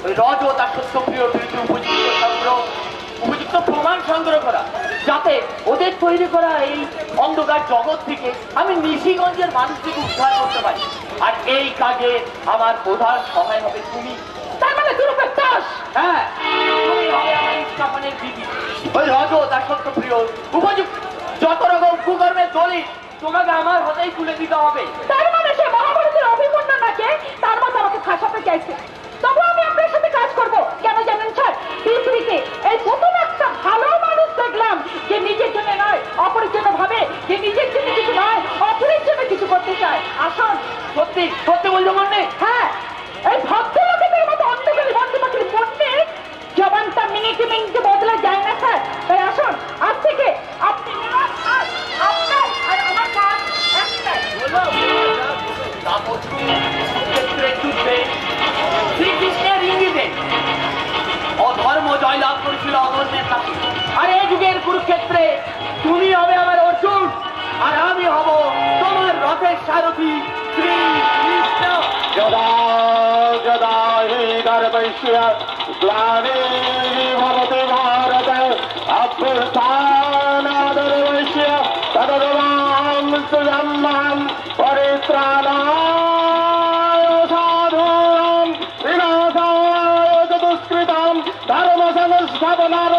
ওই রজ ও তার সত্যপ্রিয় বিরুদ্ধে উপযুক্ত প্রমাণ সংগ্রহ করা, যাতে ওদের তৈরি করা এই অন্ধকার জগৎ থেকে আমি নিশিগঞ্জের মানুষটিকে উদ্ধার করতে পারি। আর এই কাজে আমার প্রধান সহায় হবে তুমি। তার মানে দুরূপের দাস। হ্যাঁ, তুমি হবে আমার ইস্কাপানের দিদি। ওই রজ ও তার সত্যপ্রিয় উপযুক্ত যত রকম কুকর্মের দলিল তোমাকে আমার হাতেই তুলে দিতে হবে। তার মানে সে মহাভারতের অভিমন্যু নাকি তার মতো আমাকে ফাঁসাতে চাইছে। তবু আমি আপনার সাথে কাজ করব। কেন জানেন স্যার, পৃথিবীতে এই প্রথম একটা ভালো মানুষ দেখলাম যে নিজের জন্য নয় অপরের জন্য ভাবে, যে নিজের জন্য কিছু নয় অপরের জন্য কিছু করতে চায়। আসুন। সত্যি সত্যি বলছো মনে? হ্যাঁ, এই ভদ্রলোকেদের মতো অন্ধকারী বন্ধু পাখির মনে জবানটা মিনিটে মিনিটে বদলা যায় না স্যার। তাই আসুন, আজ থেকে আপনি আপনার আর আমার কাজ একটাই। শ্রীকৃষ্ণের ইঙ্গিতে অধর্ম জয়লাভ করেছিল অধর্মের কাছে। আর এই যুগের কুরুক্ষেত্রে তুমি হবে আমার অর্জুন, আর আমি হব তোমার রথের সারথি শ্রীকৃষ্ণ। যদা যদা হি গর্ভস্য গ্লানির্ভবতি ভারত অভ্যুত্থানাদর্ভস্য তদর্মাং সুজন্মাং পরিত্রাণায় সাধূনাং বিনাশায় চ দুষ্কৃতাং ধর্ম সংস্থাপনার্থ